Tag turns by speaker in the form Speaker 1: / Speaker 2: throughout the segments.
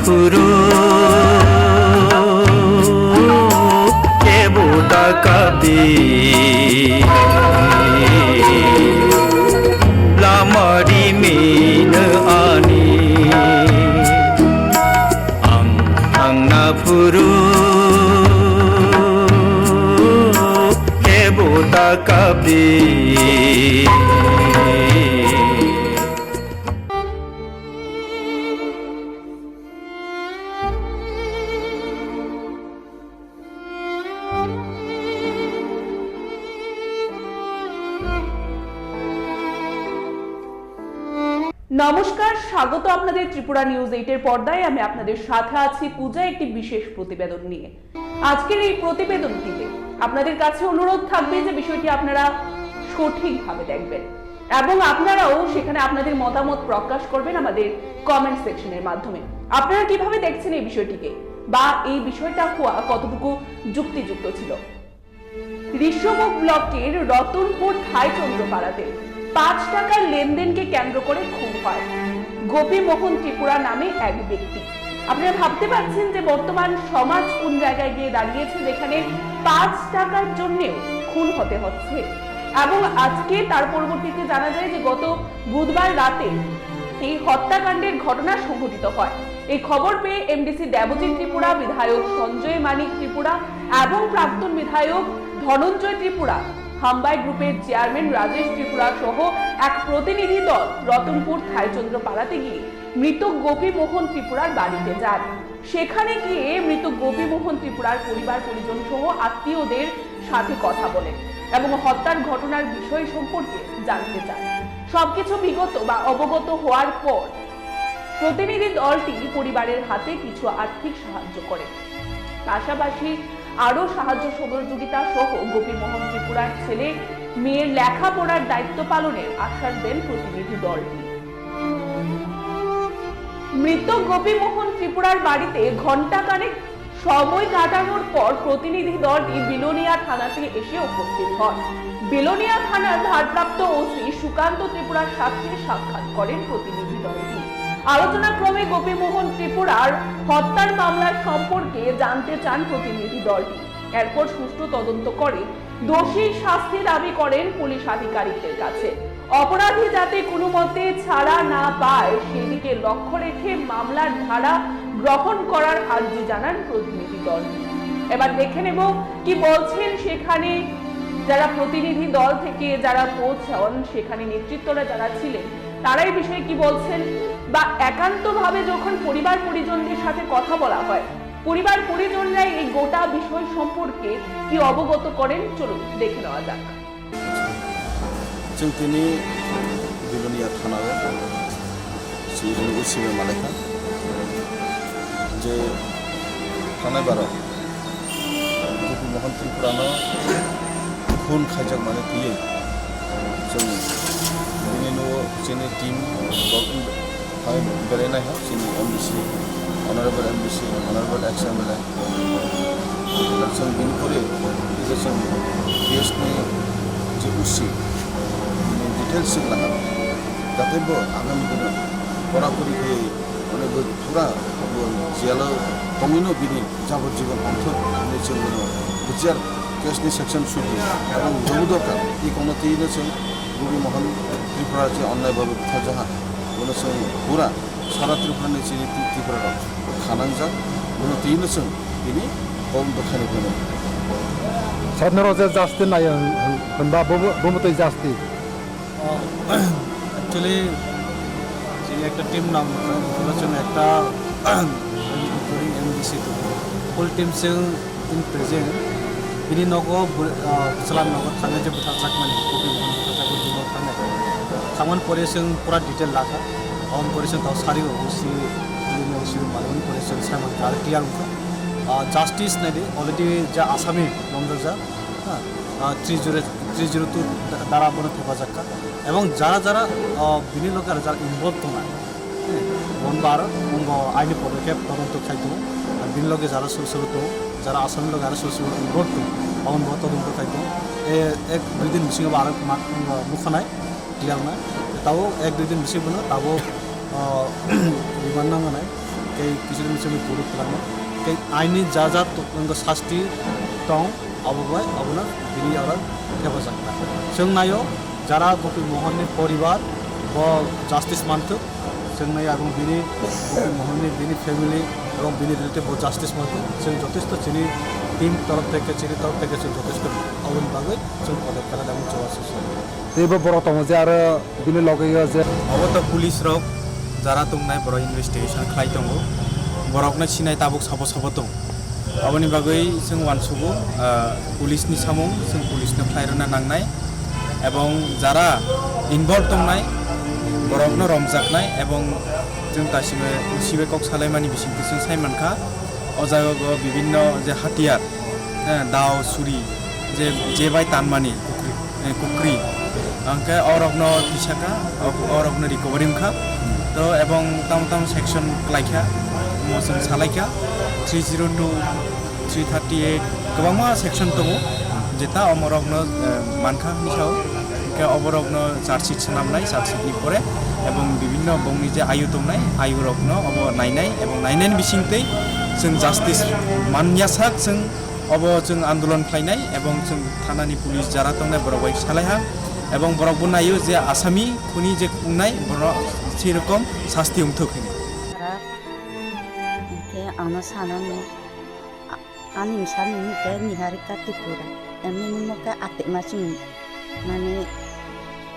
Speaker 1: furu keboda kabi lamari min ani ang na furu keboda kabi
Speaker 2: নমস্কার, স্বাগত আপনাদের Tripura news 8 এর পর্দায়। আমি আপনাদের সাথে আছি পূজা, একটি বিশেষ প্রতিবেদন নিয়ে। আজকের এই প্রতিবেদনটিতে আপনাদের কাছে অনুরোধ থাকবে যে বিষয়টি আপনারা সঠিকভাবে দেখবেন এবং আপনারাও সেখানে আপনাদের মতামত প্রকাশ করবেন আমাদের কমেন্ট সেকশনের মাধ্যমে। আপনারা কিভাবে দেখছেন এই বিষয়টিকে, বা এই বিষয়টা হওয়া কতটুকু যুক্তিযুক্ত ছিল। ঋষভক ব্লকের রতনপুর থাইচন্দ্রপাড়াতে 5 টাকার লেনদেনকে কেন্দ্র করে খুন হয় গোপীমোহন ত্রিপুরা নামে এক ব্যক্তি। আপনারা ভাবতে পারছেন যে বর্তমান সমাজ কোন জায়গায় গিয়ে দাঁড়িয়েছে, যেখানে 5 টাকার জন্যও খুন হতে হচ্ছে। এবং আজকে তার পরবর্তীতে জানা যায় যে গত বুধবার রাতে এই হত্যাকাণ্ডের ঘটনা সংঘটিত হয়। এই খবর পেয়ে এমডিসি দেবজিৎ ত্রিপুরা, বিধায়ক সঞ্জয় মানিক ত্রিপুরা এবং প্রাক্তন বিধায়ক ধনঞ্জয় ত্রিপুরা, হামবাই গ্রুপের চেয়ারম্যান রাজেশ ত্রিপুরা সহ এক প্রতিনিধি দল রতনপুর থাইচন্দ্রপাড়াতে গিয়ে মৃত গোপীমোহন ত্রিপুরার বাড়িতে যান। সেখানে গিয়ে মৃত গোপীমোহন ত্রিপুরার পরিবার পরিজন সহ আত্মীয়দের সাথে কথা বলেন এবং হত্যার ঘটনার বিষয় সম্পর্কে জানতে চান। সবকিছু বিগত বা অবগত হওয়ার পর প্রতিনিধি দলটি পরিবারের হাতে কিছু আর্থিক সাহায্য করে, পাশাপাশি আরো সাহায্য সহযোগিতা সহ গোপীমোহন ত্রিপুরার ছেলে মেয়ের লেখাপড়ার দায়িত্ব পালনের আশ্বাস দেন প্রতিনিধি দলটি। মৃত গোপীমোহন ত্রিপুরার বাড়িতে ঘণ্টাখানেক সময় কাটানোর পর প্রতিনিধি দলটি বিলোনিয়া থানাতে এসে উপস্থিত হন। বিলোনিয়া থানার ভারপ্রাপ্ত ওসি সুকান্ত ত্রিপুরার সাথে সাক্ষাৎ করেন প্রতিনিধি দলটি। আলোচনা ক্রমে গোপীমোহন ত্রিপুরার হত্যার মামলার সম্পর্কে জানতে চান প্রতিনিধি দলটি। এরপর সুষ্ঠু তদন্ত করে দোষীর শাস্তি দাবি করেন পুলিশ আধিকারিকদের কাছে। অপরাধী যাতে কোনো মতে ছাড়া না পায় সেদিকে লক্ষ্য রেখে মামলার ধারা গ্রহণ করার আর্জি জানান প্রতিনিধি দলটি। এবার দেখে নেব কি বলছেন সেখানে যারা প্রতিনিধি দল থেকে যারা পৌঁছান, সেখানে নেতৃত্বরা যারা ছিলেন, তারা এই বিষয়ে কি বলছেন, বা একান্তভাবে যখন পরিবার পরিজনদের সাথে কথা বলা হয়, পরিবার পরিজনরাই এই গোটা বিষয় সম্পর্কে কি অবগত করেন, চলুন দেখে নেওয়া যাক।
Speaker 3: जोंनि बिलोनिया थानाव उसिबे मालायखा जे थानाय बाराव गोपीमोहन त्रिपुरानो खून खायजाक माने दियै जों बिनि न'आव जोंनि टीम बेरायनाय हा जोंनि एमबिसि अनारेबल एमबिसि अनारेबल एक्स एमएलए जों बिनिफ्राय जों पिएसनि जे उसि डिटेल्स लाना जाते आगामी दिन परापुरी माने पूरा जेल तंगैनो बिनि जाबज्जीवन अन्थर जों बिटिआर केसनि सेक्शन सुटि और जम्मू दरकार ये कौनतीनो जों गोपीमोहन त्रिपुरा जे अन्याय भावे बुथारजाहा उनाव जों पूरा सारा त्रिपुरानि जोंनि त्रिपुरा खानांजा उनाव जों बिनि तदन्त खालामनो
Speaker 4: साधारण जास्ती नाय होनबा बमतै जास्ती
Speaker 5: एक्चुअली একটা টিম নাম জন্য একটা एमडीसी फुल टीम जों इन प्रेजेंट बिनि नगो सलाम नगो थांनाय जे बुथारजाक माने गोपीमोहन बुथारजाक नगो थांनाय परे जों पूरा डिटेल लाखा ऑन परे जों दाव सारि उसी बिनि उसी मालूम परे जों सामान कार क्लियर उखा জাস্টিস নাইদে অলরেডি যা আসামি নমজা 302 দ্বারা বনে হেফাজতকা এবং যারা যারা বিনি লোকের যারা ইনভলভ দङ বনবার আইনি পদক্ষেপ তদন্ত খাইতো বিনি লগে যারা সরসর দङ যারা আসামি লগে আরো সরসর ইনভলভ দङ অন তদন্ত খাইতো এক দুই দিন বিসিং আর মুখনায় ক্লিয়ার না তাও এক দুই দিন বিসিং বনো তাও রিমান্ড নাঙানায় cái কিছুদিন সঙ্গে পুরো খালামো cái আইনি যা যা শাস্তি দं আবহাওয়ায় আপনার বিনি আবার হেফাজত जों नायो যারা গোপী মোহনের পরিবার বা জাস্টিস মানতো जों नायो এবং বিনি গোপী মোহনের বিনি ফ্যামিলি এবং বিনি রিলেটিভ জাস্টিস মানতো जों যথেষ্ট চিনি টিম তরফ থেকে जों যথেষ্ট আবেদন বাগै जों পদক্ষেপ এবং চলাচল
Speaker 4: जेबो बर' दङ जे आरो बिनि लगैयो जे
Speaker 6: अबत पुलिस रक जरा दंनाय बर इनभेस्टिगेशन खालाय दङ बरकनो सिनाय ताबुक साबो साबो दं अबनि बागै जों वानसुगु पुलिसनि सामुं जों पुलिसनो खायरना नांनाय एबं जरा इनभल्व दंनाय बरकनो रमजाकनाय एबं जों दासिमबो उसिबे कक सालायमानि बिसिंखौ जों सायमानखा अजागो विभिन्न जे हाथियार दाव सुरि जे bye तानमानि cookery angke orokno disaka orokno recovery mkha to ebong tam section klaikha mosong salaikha 302 338 gobangma section tongo jeta omorokno mankha nisao ke oborokno charge sanamnai charge ni pore ebong bibinno bongni je ayu tongnai ayu rokno obo nainai ebong nainain bisingtei जों justice manyasak जों obo जों आन्दोलन खालायनाय ebong जों थानानि police jara tongnai borok salaiha এবং বরক বনাयो যে আসামি খুনি যে কুনাই বরক সেরকম শাস্তি উমথকনি
Speaker 7: 이렇게 아마 사람이 아님 사람이 그 니하리 까티꾸라 에미는 뭐가 아때 맞으면 만에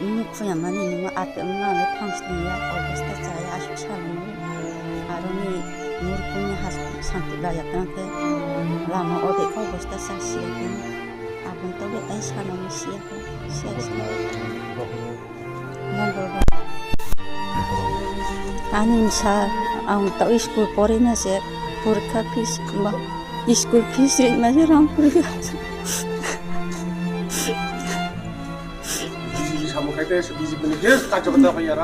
Speaker 7: 이누쿠야 만에 이누마 아때 엄마는 탕스니야 어버스타 자야 아쉽 사람이 아로니 누르쿠니 하스 상티가야 땅테 라마 어디 어버스타 사시에긴 아분 또게 딴 사람이 시에고 아님 사 아무도 스쿨 버리나 세 보르카 피스 뭐 스쿨 피스 맞아랑 부르게
Speaker 8: 비지비 사무할 때 비지비는 계속 가져간다 봐야라.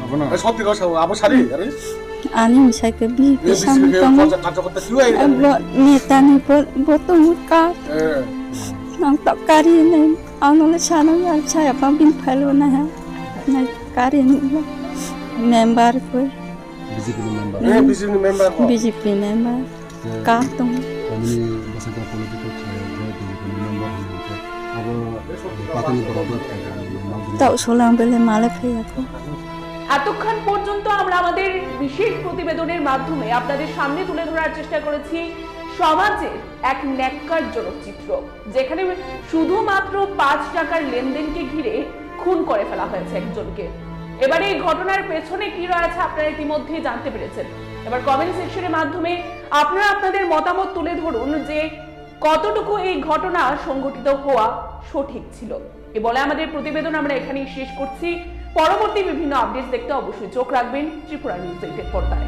Speaker 8: 아버나. 서티 가서 아버 살이 아래.
Speaker 7: 아님 사그 비
Speaker 8: 비지비 가져갔다 뛰어야 돼.
Speaker 7: 뭐 네타니 보통 못가
Speaker 8: 예.
Speaker 7: nang tak kari ni anol sana ya saya pambin phalu na ha na kari ni member ko
Speaker 4: BJP member
Speaker 8: 예, 비지비 멤버.
Speaker 7: BJP member ka tong
Speaker 4: kami basada political BJP member abo patani borobat
Speaker 7: tak solang bele male phaya ko
Speaker 2: এতক্ষণ পর্যন্ত আমরা আমাদের বিশেষ প্রতিবেদনের মাধ্যমে আপনাদের সামনে তুলে ধরার চেষ্টা করেছি সমাজের এক ন্যাক্কারজনক চিত্র, যেখানে শুধুমাত্র 5 টাকার লেনদেনকে ঘিরে খুন করে ফেলা হয়েছে একজনকে। এবারে এই ঘটনার পেছনে কি রয়েছে আপনারা ইতিমধ্যেই জানতে পেরেছেন। এবার কমেন্ট সেকশনের মাধ্যমে আপনারা আপনাদের মতামত তুলে ধরুন যে কতটুকু এই ঘটনা সংঘটিত হওয়া সঠিক ছিল। এ বলে আমাদের প্রতিবেদন আমরা এখানেই শেষ করছি। পরবর্তী বিভিন্ন আপডেট দেখতে অবশ্যই চোখ রাখবেন ত্রিপুরা নিউজ 8 এর পর্দায়।